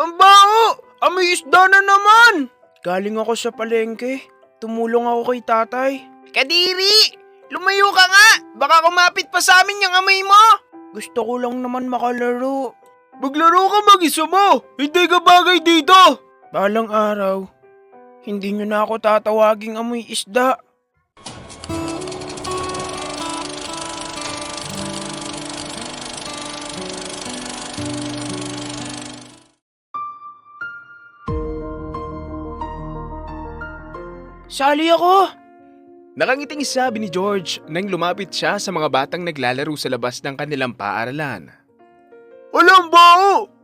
Ang baho! Amoy isda na naman! Galing ako sa palengke. Tumulong ako kay tatay. Kadiri! Lumayo ka nga! Baka kumapit pa sa amin yung amoy mo! Gusto ko lang naman makalaro. Maglaro ka mag-isa mo! Hindi ka bagay dito! Balang araw, hindi nyo na ako tatawaging amoy isda. Sali ako! Nakangiting sabi ni George nang lumapit siya sa mga batang naglalaro sa labas ng kanilang paaralan. Alam ba?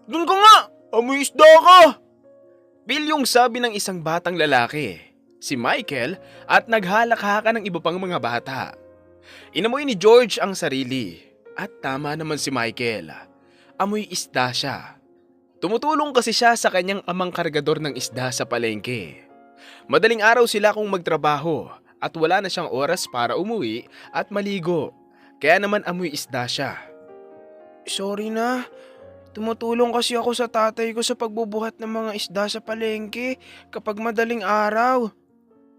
Doon ka nga! Amoy isda ka! Bilyong sabi ng isang batang lalaki, si Michael, at naghalakhaka ng iba pang mga bata. Inamoy ni George ang sarili, at tama naman si Michael. Amoy isda siya. Tumutulong kasi siya sa kanyang amang kargador ng isda sa palengke. Madaling araw sila kung magtrabaho at wala na siyang oras para umuwi at maligo. Kaya naman amoy isda siya. Sorry na. Tumutulong kasi ako sa tatay ko sa pagbubuhat ng mga isda sa palengke kapag madaling araw.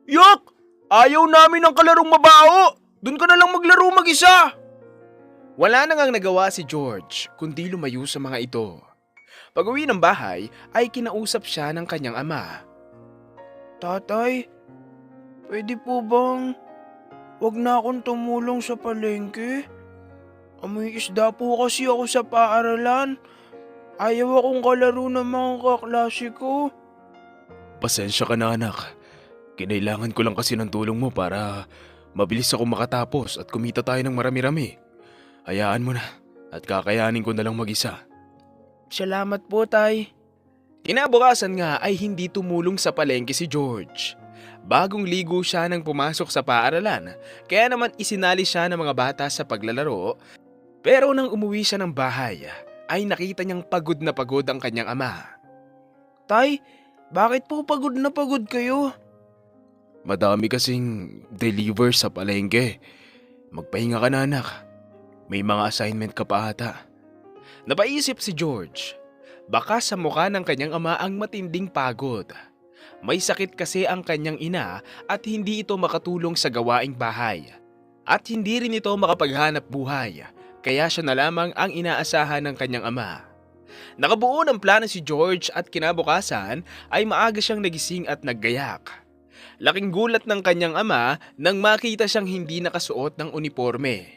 Yak! Ayaw namin ng kalarong mabaho! Doon ka na lang maglaro mag-isa! Wala na ngang nagawa si George kundi lumayo sa mga ito. Pag-uwi ng bahay ay kinausap siya ng kanyang ama. Tatay, pwede po bang wag na akong tumulong sa palengke? Amoy isda po kasi ako sa paaralan. Ayaw akong kalaro ng mga kaklase ko. Pasensya ka na anak. Kinailangan ko lang kasi ng tulong mo para mabilis ako makatapos at kumita tayo ng marami-rami. Hayaan mo na at kakayanin ko na lang mag-isa. Salamat po, tay. Kinabukasan nga ay hindi tumulong sa palengke si George. Bagong ligo siya nang pumasok sa paaralan, kaya naman isinali siya ng mga bata sa paglalaro. Pero nang umuwi siya ng bahay, ay nakita niyang pagod na pagod ang kanyang ama. Tay, bakit po pagod na pagod kayo? Madami kasing deliver sa palengke. Magpahinga ka na anak. May mga assignment ka pa ata. Napaisip si George. Baka sa mukha ng kanyang ama ang matinding pagod. May sakit kasi ang kanyang ina at hindi ito makatulong sa gawaing bahay. At hindi rin ito makapaghanap buhay. Kaya siya na lamang ang inaasahan ng kanyang ama. Nakabuo ng plano si George at kinabukasan ay maaga siyang nagising at naggayak. Laking gulat ng kanyang ama nang makita siyang hindi nakasuot ng uniforme.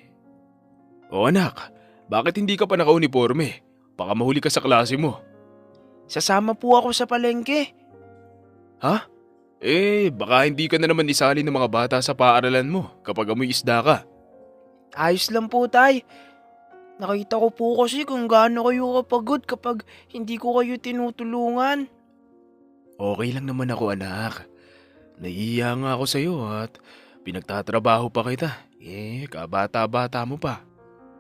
O anak, bakit hindi ka pa naka-uniforme? Baka mahuli ka sa klase mo. Sasama po ako sa palengke. Ha? Baka hindi ka na naman isali ng mga bata sa paaralan mo kapag amoy isda ka. Ayos lang po, tay. Nakita ko po kasi kung gaano kayo kapagod kapag hindi ko kayo tinutulungan. Okay lang naman ako anak. Naiiya nga ako sa iyo at pinagtatrabaho pa kita. Kabata-bata mo pa.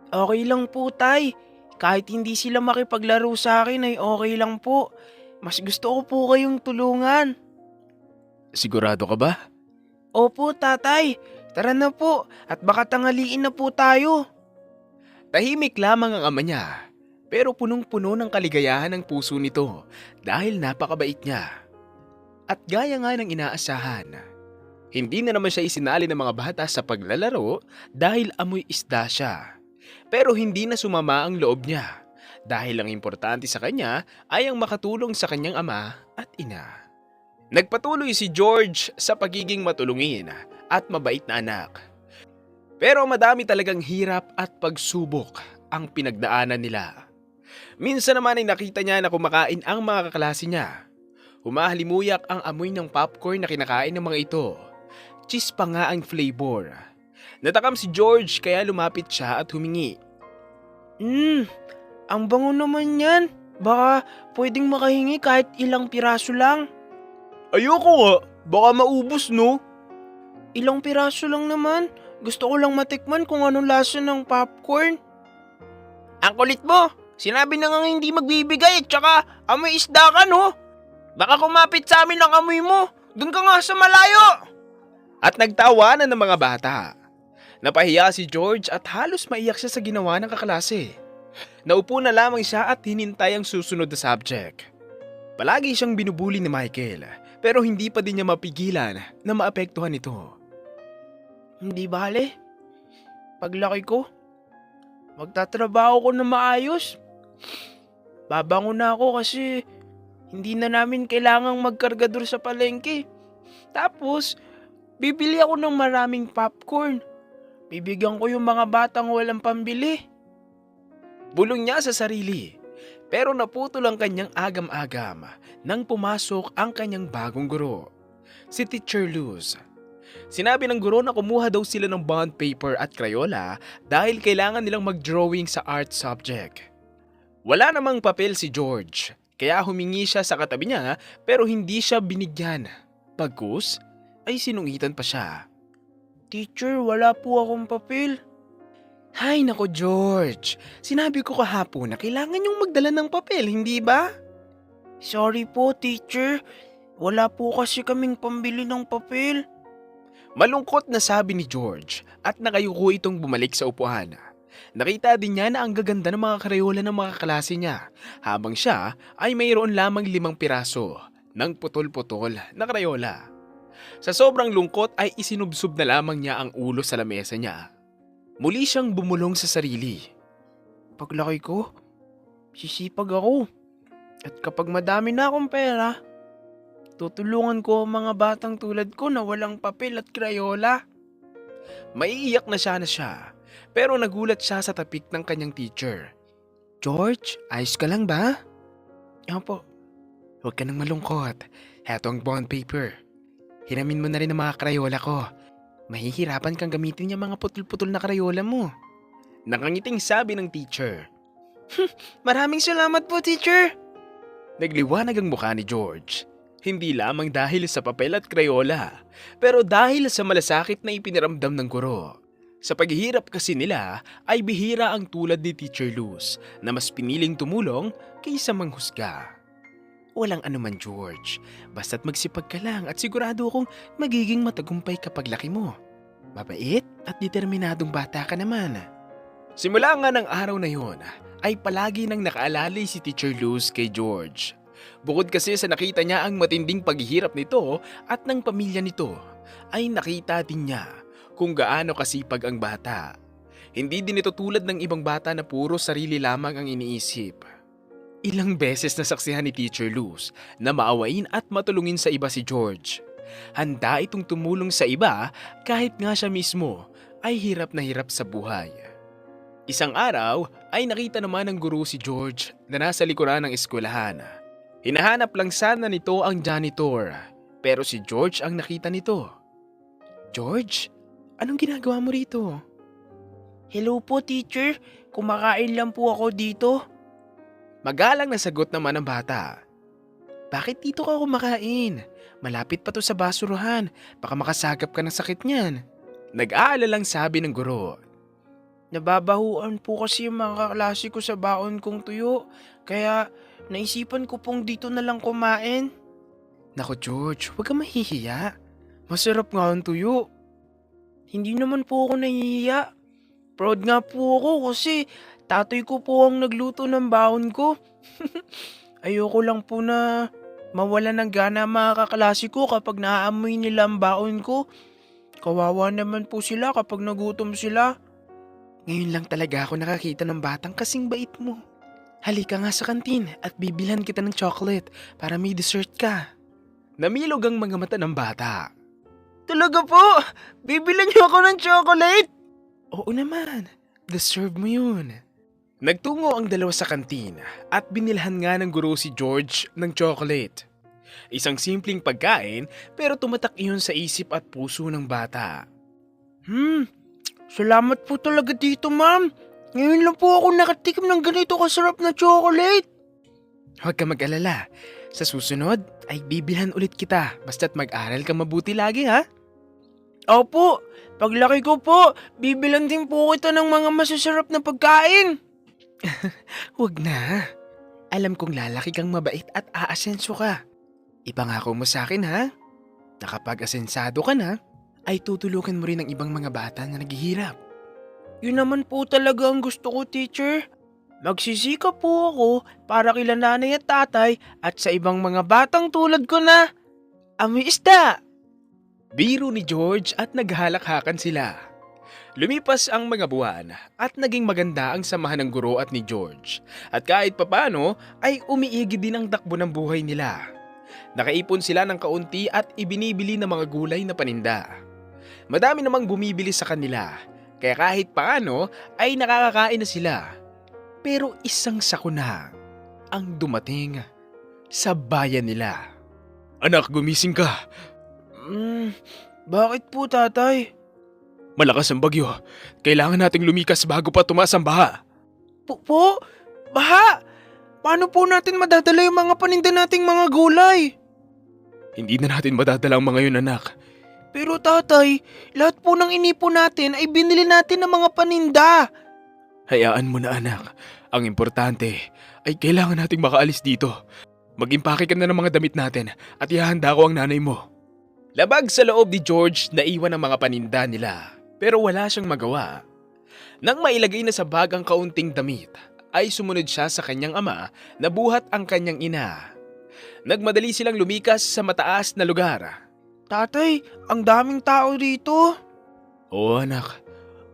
Okay lang po, tay. Kahit hindi sila makipaglaro sa akin ay okay lang po. Mas gusto ko po kayong tulungan. Sigurado ka ba? Opo, tatay. Tara na po at baka tangaliin na po tayo. Tahimik lamang ang ama niya, pero punong-puno ng kaligayahan ang puso nito dahil napakabait niya. At gaya nga ng inaasahan, hindi na naman siya isinali ng mga bata sa paglalaro dahil amoy isda siya. Pero hindi na sumama ang loob niya dahil ang importante sa kanya ay ang makatulong sa kanyang ama at ina. Nagpatuloy si George sa pagiging matulungin at mabait na anak. Pero madami talagang hirap at pagsubok ang pinagdaanan nila. Minsan naman ay nakita niya na kumakain ang mga kaklase niya. Humahalimuyak ang amoy ng popcorn na kinakain ng mga ito. Cheese pa nga ang flavor. Natakam si George kaya lumapit siya at humingi. Ang bango naman yan. Baka pwedeng makahingi kahit ilang piraso lang. Ayoko nga, baka maubos no? Ilang piraso lang naman. Gusto ko lang matikman kung anong lasa ng popcorn. Ang kulit mo! Sinabi na nga hindi magbibigay at saka amoy isda ka no? Baka kumapit sa amin ang amoy mo. Doon ka nga sa malayo! At nagtawanan ng mga bata. Napahiya si George at halos maiyak siya sa ginawa ng kaklase. Naupo na lamang siya at hinintay ang susunod na subject. Palagi siyang binubuli ni Michael, pero hindi pa din niya mapigilan na maapektuhan ito. Hindi bale. Paglaki ko, magtatrabaho ko na maayos. Babangon na ako kasi hindi na namin kailangang magkargador sa palengke. Tapos, bibili ako ng maraming popcorn. Bibigyan ko yung mga batang walang pambili. Bulong niya sa sarili, pero naputol ang kanyang agam-agam nang pumasok ang kanyang bagong guro, si Teacher Luz. Sinabi ng guro na kumuha daw sila ng bond paper at Crayola dahil kailangan nilang mag-drawing sa art subject. Wala namang papel si George, kaya humingi siya sa katabi niya pero hindi siya binigyan. Pagkus ay sinungitan pa siya. Teacher, wala po akong papel. Hay nako George, sinabi ko kahapon na kailangan niyong magdala ng papel, hindi ba? Sorry po, teacher. Wala po kasi kaming pambili ng papel. Malungkot na sabi ni George at nakayuko itong bumalik sa upuan. Nakita din niya na ang gaganda ng mga Crayola ng mga klase niya habang siya ay mayroon lamang 5 piraso ng putol-putol na Crayola. Sa sobrang lungkot ay isinubsob na lamang niya ang ulo sa lamesa niya. Muli siyang bumulong sa sarili. Paglaki ko, sisipag ako. At kapag madami na akong pera, tutulungan ko ang mga batang tulad ko na walang papel at Crayola. Maiiyak na siya, pero nagulat siya sa tapik ng kanyang teacher. George, ayos ka lang ba? Opo. Huwag ka nang malungkot. Heto ang bond paper. Hiramin mo na rin ang mga Crayola ko. Mahihirapan kang gamitin yung mga putol-putol na Crayola mo. Nakangiting sabi ng teacher. Maraming salamat po, teacher. Nagliwanag ang mukha ni George. Hindi lamang dahil sa papel at Crayola, pero dahil sa malasakit na ipiniramdam ng guro. Sa paghihirap kasi nila ay bihira ang tulad ni Teacher Luz na mas piniling tumulong kaysa manghusga. Walang anuman George, basta't magsipag ka lang at sigurado akong magiging matagumpay kapag laki mo. Mabait at determinadong bata ka naman. Simula nga ng araw na yon ay palagi nang nakaalalay si Teacher Luz kay George. Bukod kasi sa nakita niya ang matinding paghihirap nito at ng pamilya nito, ay nakita din niya kung gaano kasipag ang bata. Hindi din ito tulad ng ibang bata na puro sarili lamang ang iniisip. Ilang beses nasaksihan ni Teacher Luz na maawain at matulungin sa iba si George. Handa itong tumulong sa iba kahit nga siya mismo ay hirap na hirap sa buhay. Isang araw ay nakita naman ng guro si George na nasa likuran ng eskwelahan. Hinahanap lang sana nito ang janitor, pero si George ang nakita nito. George, anong ginagawa mo rito? Hello po, teacher. Kumakain lang po ako dito. Magalang na sagot naman ng bata. Bakit dito ka kumakain? Malapit pa to sa basurahan. Baka makasagap ka ng sakit niyan. Nag-aalalang sabi ng guro. Nababahuan po kasi yung mga kaklase ko sa baon kong tuyo. Kaya naisipan ko pong dito na lang kumain. Naku George, huwag kang mahihiya. Masarap nga ang tuyo. Hindi naman po ako nahihiya. Proud nga po ako kasi tatay ko po ang nagluto ng baon ko. Ayoko lang po na mawala ng gana ang mga kaklase ko kapag naaamoy nila ang baon ko. Kawawa naman po sila kapag nagutom sila. Ngayon lang talaga ako nakakita ng batang kasing bait mo. Halika nga sa kantin at bibilhan kita ng chocolate para may dessert ka. Namilog ang mga mata ng bata. Talaga po? Bibilan niyo ako ng chocolate? Oo naman, deserve mo yun. Nagtungo ang dalawa sa kantin at binilhan nga ng guro si George ng chocolate. Isang simpleng pagkain pero tumatak iyon sa isip at puso ng bata. Salamat po talaga dito, ma'am. Ngayon lang po ako nakatikim ng ganito kasarap na chocolate. Huwag ka mag-alala. Sa susunod ay bibilhan ulit kita basta't mag-aral ka mabuti lagi ha. Opo, paglaki ko po, bibilan din po kita ng mga masasarap na pagkain. Huwag na. Alam kong lalaki kang mabait at aasenso ka. Ipangako mo sa akin ha. Na kapag asensado ka na, ay tutulungan mo rin ang ibang mga bata na naghihirap. Yun naman po talaga ang gusto ko, teacher. Magsisika po ako para kila nanay at tatay at sa ibang mga batang tulad ko na amoy isda. Biro ni George at naghalakhakan sila. Lumipas ang mga buwan at naging maganda ang samahan ng guro at ni George. At kahit papano ay umiigi din ang takbo ng buhay nila. Nakaipon sila ng kaunti at ibinibili ng mga gulay na paninda. Madami namang bumibili sa kanila, kaya kahit paano ay nakakakain na sila. Pero isang sakuna ang dumating sa bayan nila. Anak, gumising ka. Bakit po tatay? Malakas ang bagyo. Kailangan nating lumikas bago pa tumaas ang baha. Po? Baha? Paano po natin madadala yung mga paninda nating mga gulay? Hindi na natin madadala ang mga yun, anak. Pero tatay, lahat po ng inipon natin ay binili natin ng mga paninda. Hayaan mo na, anak. Ang importante ay kailangan nating makaalis dito. Mag-impake ka na ng mga damit natin at ihahanda ko ang nanay mo. Labag sa loob ni George na iwan ang mga paninda nila, pero wala siyang magawa. Nang mailagay na sa bag ang kaunting damit, ay sumunod siya sa kanyang ama na buhat ang kanyang ina. Nagmadali silang lumikas sa mataas na lugar. Tatay, ang daming tao dito. Oo, anak.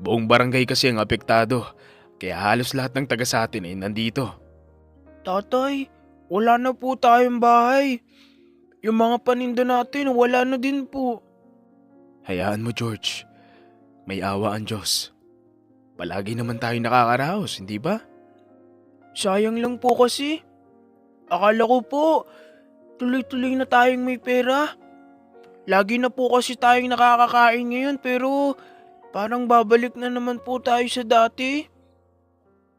Buong barangay kasi ang apektado, kaya halos lahat ng taga sa atin ay nandito. Tatay, wala na po tayong bahay. Yung mga paninda natin, wala na din po. Hayaan mo, George. May awa ang Diyos. Palagi naman tayo nakakaraos, hindi ba? Sayang lang po kasi. Akala ko po, tuloy-tuloy na tayong may pera. Lagi na po kasi tayong nakakakain ngayon pero parang babalik na naman po tayo sa dati.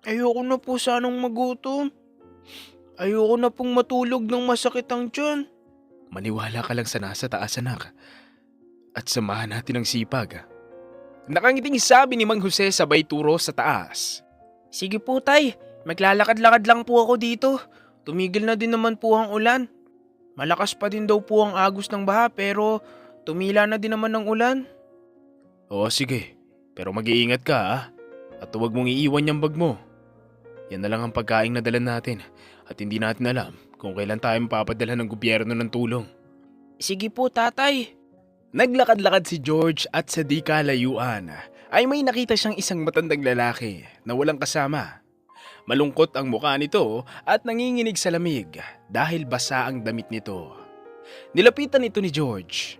Ayoko na po sanang magutom. Ayoko na pong matulog ng masakit ang tiyan. Maniwala ka lang sa nasa taas, anak. At samahan natin ang sipag. Nakangiting sabi ni Mang Jose sabay turo sa taas. Sige po tay, maglalakad-lakad lang po ako dito. Tumigil na din naman po ang ulan. Malakas pa din daw po ang agos ng baha pero tumila na din naman ng ulan. Oo, sige. Pero mag-iingat ka, ha? At huwag mong iiwan yung bag mo. Yan na lang ang pagkain na dala natin at hindi natin alam kung kailan tayo mapapadala ng gobyerno ng tulong. Sige po tatay. Naglakad-lakad si George at sa di kalayuan ay may nakita siyang isang matandang lalaki na walang kasama. Malungkot ang mukha nito at nanginginig sa lamig dahil basa ang damit nito. Nilapitan ito ni George.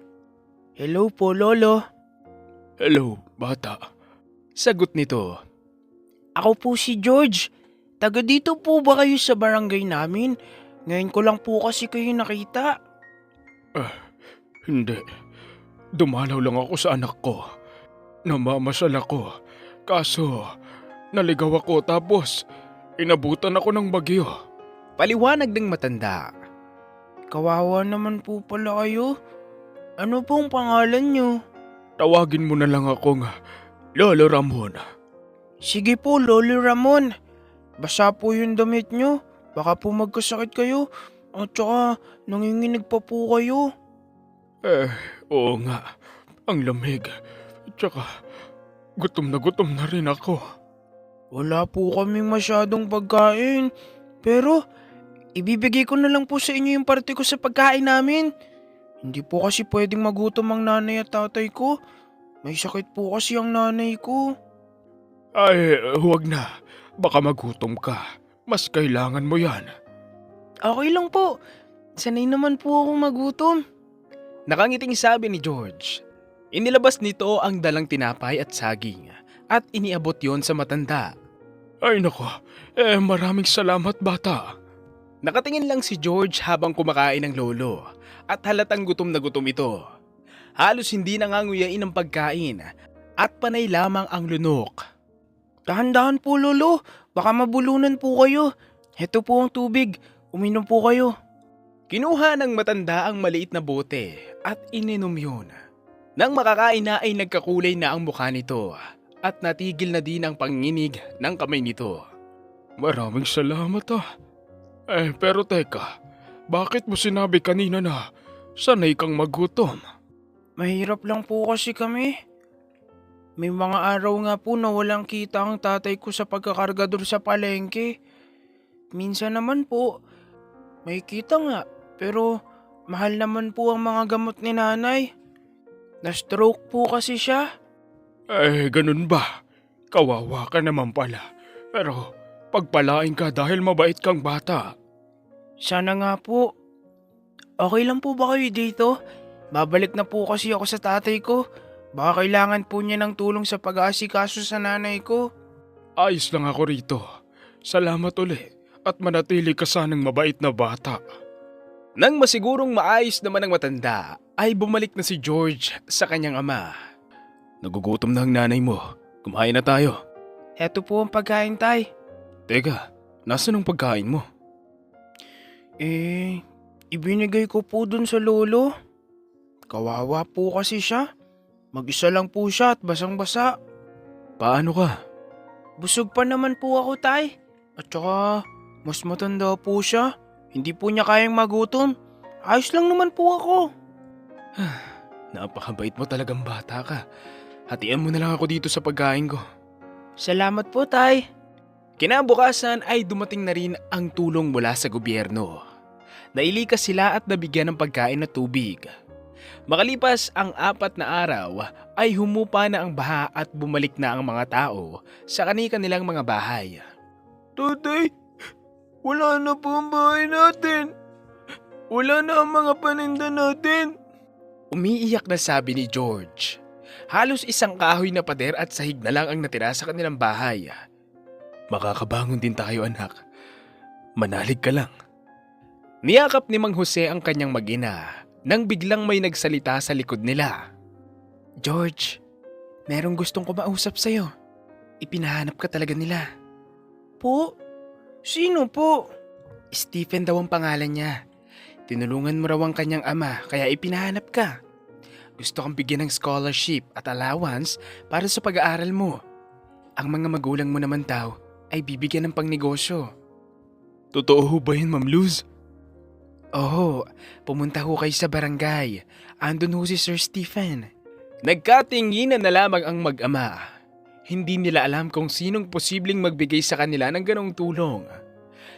Hello po lolo. Hello, bata. Sagot nito. Ako po si George. Taga dito po ba kayo sa barangay namin? Ngayon ko lang po kasi kayo nakita. Hindi. Dumalaw lang ako sa anak ko. Namamasal ako. Kaso, naligaw ako tapos inabutan ako ng bagyo. Paliwanag ng matanda. Kawawa naman po pala kayo. Ano pong pangalan nyo? Tawagin mo na lang akong Lolo Ramon. Sige po Lolo Ramon. Basa po yung damit nyo. Baka po magkasakit kayo. At saka nanginginig pa po kayo. Oo nga. Ang lamig. At saka gutom na rin ako. Wala po kaming masyadong pagkain. Pero ibibigay ko na lang po sa inyo yung parte ko sa pagkain namin. Hindi po kasi pwedeng magutom ang nanay at tatay ko. May sakit po kasi ang nanay ko. Ay, huwag na. Baka magutom ka. Mas kailangan mo yan. Okay lang po. Sanay naman po akong magutom. Nakangiting sabi ni George. Inilabas nito ang dalang tinapay at saging at iniabot yon sa matanda. Ay nako, maraming salamat bata. Nakatingin lang si George habang kumakain ng lolo at halatang gutom na gutom ito. Halos hindi nanganguyain ang pagkain at panay lamang ang lunok. Dahan-dahan po lolo, baka mabulunan po kayo. Heto po ang tubig, uminom po kayo. Kinuha ng matanda ang maliit na bote at ininom yun. Nang makakain na ay nagkakulay na ang mukha nito at natigil na din ang panginginig ng kamay nito. Maraming salamat pero teka, bakit mo sinabi kanina na sanay kang magutom? Mahirap lang po kasi kami. May mga araw nga po na walang kita ang tatay ko sa pagkakargador sa palengke. Minsan naman po, may kita nga, pero mahal naman po ang mga gamot ni nanay. Na-stroke po kasi siya. Ganun ba? Kawawa ka naman pala. Pero pagpalain ka dahil mabait kang bata. Sana nga po. Okay lang po ba kayo dito? Babalik na po kasi ako sa tatay ko. Baka kailangan po niya ng tulong sa pag-aasikaso sa nanay ko. Ayos lang ako rito. Salamat uli at manatili ka sanang mabait na bata. Nang masigurong maayos naman ang matanda, ay bumalik na si George sa kanyang ama. Nagugutom na ang nanay mo. Kumain na tayo. Eto po ang pagkain, tay. Teka, nasan ang pagkain mo? Ibinigay ko po dun sa lolo. Kawawa po kasi siya. Mag-isa lang po siya at basang-basa. Paano ka? Busog pa naman po ako, tay. At saka, mas matanda po siya. Hindi po niya kayang magutom. Ayos lang naman po ako. Napakabait mo talagang bata ka. Hatian mo na lang ako dito sa pagkain ko. Salamat po, tay. Kinabukasan ay dumating na rin ang tulong mula sa gobyerno. Nailikas sila at nabigyan ng pagkain at tubig. Makalipas ang 4 na araw ay humupa na ang baha at bumalik na ang mga tao sa kani-kanilang mga bahay. Tatay, wala na po ang bahay natin. Wala na ang mga paninda natin. Umiiyak na sabi ni George. Halos isang kahoy na pader at sahig na lang ang natira sa kanilang bahay. Makakabangon din tayo, anak. Manalig ka lang. Niyakap ni Mang Jose ang kanyang mag-ina nang biglang may nagsalita sa likod nila. George, merong gustong kumausap sa'yo. Ipinahanap ka talaga nila. Po? Sino po? Stephen daw ang pangalan niya. Tinulungan mo raw ang kanyang ama kaya ipinahanap ka. Gusto kang bigyan ng scholarship at allowance para sa pag-aaral mo. Ang mga magulang mo naman daw ay bibigyan ng pangnegosyo. Totoo ba yun, Ma'am Luz? Oo, pumunta ho kayo sa barangay. Andun ho si Sir Stephen. Nagkatinginan na lamang ang mag-ama. Hindi nila alam kung sinong posibleng magbigay sa kanila ng ganong tulong.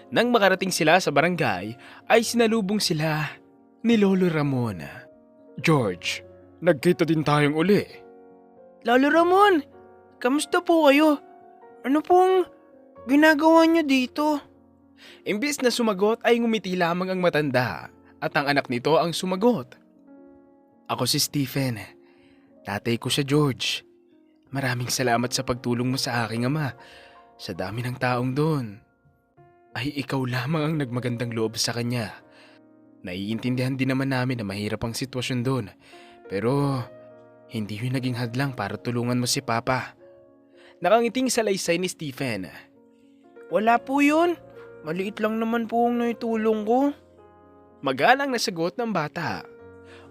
Nang makarating sila sa barangay, ay sinalubong sila ni Lolo Ramon. George, nagkita din tayong uli. Lolo Ramon, kamusta po kayo? Ano pong ginagawa niyo dito? Imbis na sumagot ay ngumiti lamang ang matanda at ang anak nito ang sumagot. Ako si Stephen. Tatay ko siya, George. Maraming salamat sa pagtulong mo sa aking ama. Sa dami ng taong doon, ay ikaw lamang ang nagmagandang loob sa kanya. Naiintindihan din naman namin na mahirap ang sitwasyon doon. Pero hindi yun naging hadlang para tulungan mo si Papa. Nakangiting salaysay ni Stephen. Wala po yun. Maliit lang naman po ang naitulong ko. Magalang na sagot ng bata.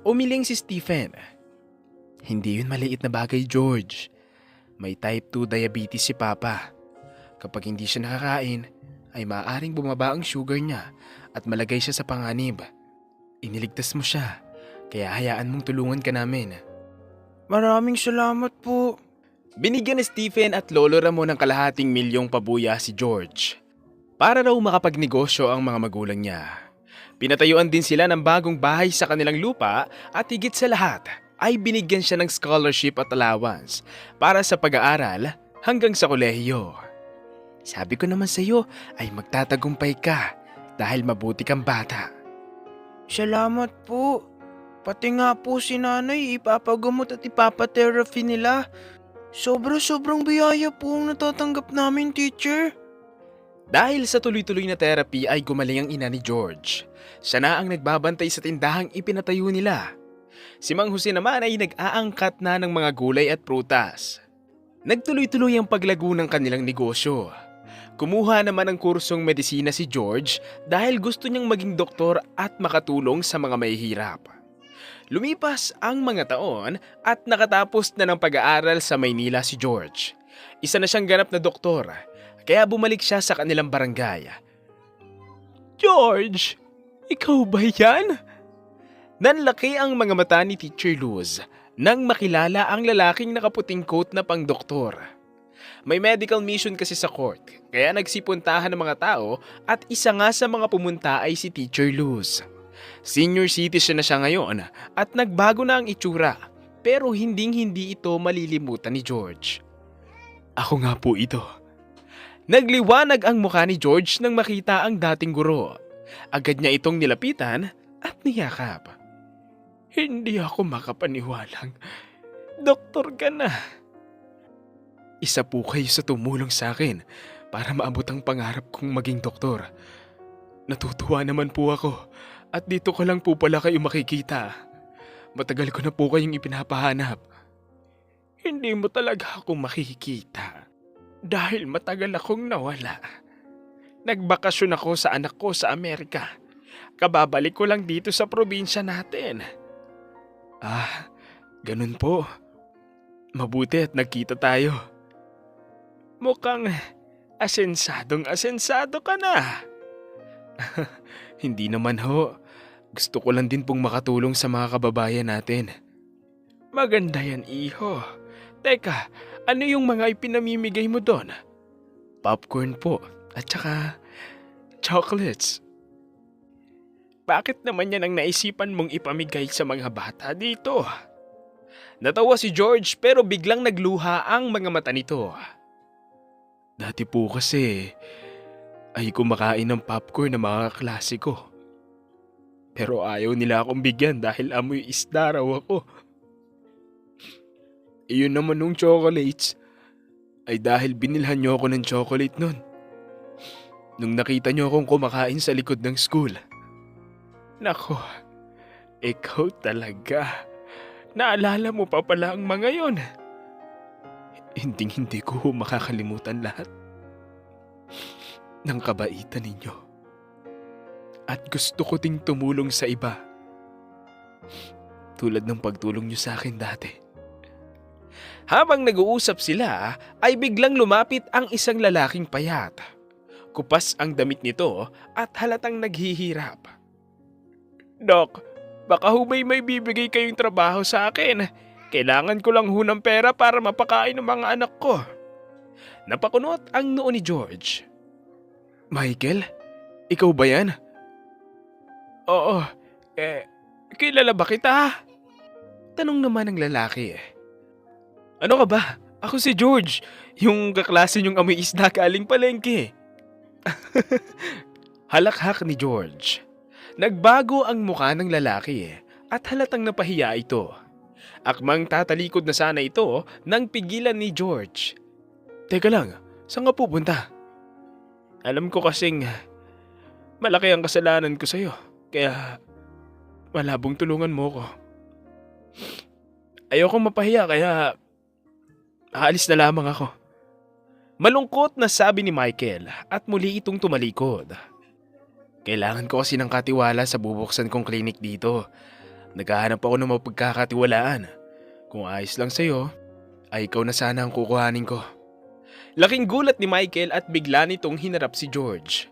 Umiling si Stephen. Hindi yun maliit na bagay, George. May type 2 diabetes si Papa. Kapag hindi siya nakakain, ay maaaring bumaba ang sugar niya at malagay siya sa panganib. Iniligtas mo siya, kaya hayaan mong tulungan ka namin. Maraming salamat po. Binigyan ni Stephen at Lolo Ramon ng kalahating milyong pabuya si George. Para raw makapagnegosyo ang mga magulang niya. Pinatayuan din sila ng bagong bahay sa kanilang lupa at higit sa lahat ay binigyan siya ng scholarship at allowance para sa pag-aaral hanggang sa kolehiyo. Sabi ko naman sa iyo ay magtatagumpay ka dahil mabuti kang bata. Salamat po. Pati nga po si nanay ipapagamot at ipapatherapy nila. Sobrang biyaya po ang natatanggap namin, teacher. Dahil sa tuloy-tuloy na therapy ay gumaling ang ina ni George. Siya na ang nagbabantay sa tindahang ipinatayo nila. Si Mang Jose naman ay nag-aangkat na ng mga gulay at prutas. Nagtuloy-tuloy ang paglago ng kanilang negosyo. Kumuha naman ng kursong medisina si George dahil gusto niyang maging doktor at makatulong sa mga mahihirap. Lumipas ang mga taon at nakatapos na ng pag-aaral sa Maynila si George. Isa na siyang ganap na doktor. Kaya bumalik siya sa kanilang barangay. George, ikaw ba yan? Nanlaki ang mga mata ni Teacher Luz nang makilala ang lalaking nakaputing coat na pang-doktor. May medical mission kasi sa court, kaya nagsipuntahan ng mga tao at isa nga sa mga pumunta ay si Teacher Luz. Senior citizen na siya ngayon at nagbago na ang itsura, pero hinding-hindi ito malilimutan ni George. Ako nga po ito. Nagliwanag ang mukha ni George nang makita ang dating guro. Agad niya itong nilapitan at niyakap. Hindi ako makapaniwalang doktor ka na. Isa po kayo sa tumulong sa akin para maabot ang pangarap kong maging doktor. Natutuwa naman po ako at dito ko lang po pala kayo makikita. Matagal ko na po kayong ipinapahanap. Hindi mo talaga ako makikita dahil matagal akong nawala. Nagbakasyon ako sa anak ko sa Amerika. Kababalik ko lang dito sa probinsya natin. Ah, ganun po. Mabuti at nagkita tayo. Mukhang asensado ka na. Hindi naman ho. Gusto ko lang din pong makatulong sa mga kababayan natin. Maganda yan, iho. Teka, ano yung mga ipinamimigay mo doon? Popcorn po, at saka chocolates. Bakit naman yan ang naisipan mong ipamigay sa mga bata dito? Natawa si George pero biglang nagluha ang mga mata nito. Dati po kasi ay kumakain ng popcorn ng mga kaklase ko. Pero ayaw nila akong bigyan dahil amoy isda raw ako. Iyon naman nung chocolates ay dahil binilhan niyo ako ng chocolate nun. Nung nakita niyo akong kumakain sa likod ng school. Nako, ikaw talaga. Naalala mo pa pala ang mga yon. Hindi ko makakalimutan lahat ng kabaitan ninyo. At gusto ko ding tumulong sa iba. Tulad ng pagtulong niyo sa akin dati. Habang nag-uusap sila, ay biglang lumapit ang isang lalaking payat. Kupas ang damit nito at halatang naghihirap. Dok, baka may bibigay kayong trabaho sa akin. Kailangan ko lang ho ng pera para mapakain ng mga anak ko. Napakunot ang noo ni George. Michael, ikaw ba yan? Oo, kilala ba kita? Tanong naman ng lalaki. Ano ka ba? Ako si George, yung kaklase niyong amoy isda galing palengke. Halakhak ni George. Nagbago ang mukha ng lalaki at halatang napahiya ito. Akmang tatalikod na sana ito nang pigilan ni George. Teka lang, saan ka pupunta? Alam ko kasing malaki ang kasalanan ko sa'yo, kaya malabong tulungan mo ko. Ayokong mapahiya kaya aalis na lamang ako. Malungkot na sabi ni Michael at muli itong tumalikod. Kailangan ko kasi ng katiwala sa bubuksan kong klinik dito. Naghahanap ako ng mapagkakatiwalaan. Kung ayos lang sa'yo, ay ikaw na sana ang kukuhanin ko. Laking gulat ni Michael at bigla nitong hinarap si George.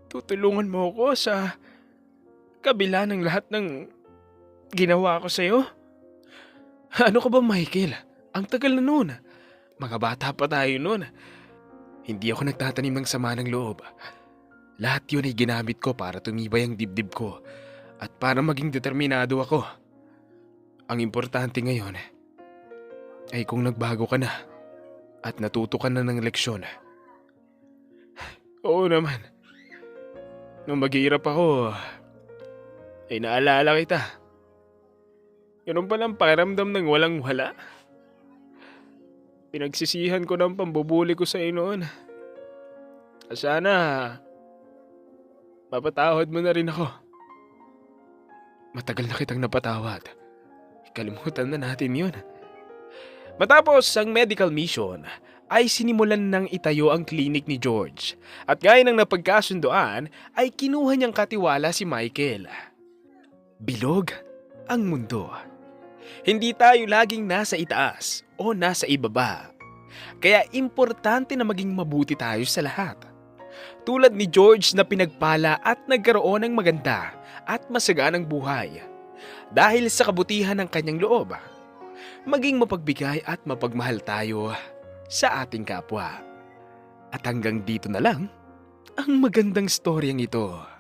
Tutulungan mo ako sa kabila ng lahat ng ginawa ko sa'yo? Ano ka ba, Michael? Ang tagal na noon. Mga bata pa tayo noon. Hindi ako nagtatanim ng sama ng loob. Lahat yun ay ginamit ko para tumibay ang dibdib ko at para maging determinado ako. Ang importante ngayon ay kung nagbago ka na at natuto ka na ng leksyon. Oo naman. Nung maghihirap ako, ay naalala kita. Ganun palang pakiramdam ng walang wala. Pinagsisihan ko ng pambubuli ko sa iyo noon. Sana mapatawad mo na rin ako. Matagal na kitang napatawad. Kalimutan na natin yun. Matapos ang medical mission, ay sinimulan ng itayo ang klinik ni George. At gaya ng napagkasundoan, ay kinuha niyang katiwala si Michael. Bilog ang mundo. Hindi tayo laging nasa itaas o nasa ibaba. Kaya importante na maging mabuti tayo sa lahat. Tulad ni George na pinagpala at nagkaroon ng maganda at masaganang buhay. dahil sa kabutihan ng kanyang loob. Maging mapagbigay at mapagmahal tayo sa ating kapwa. At hanggang dito na lang ang magandang storyang ito.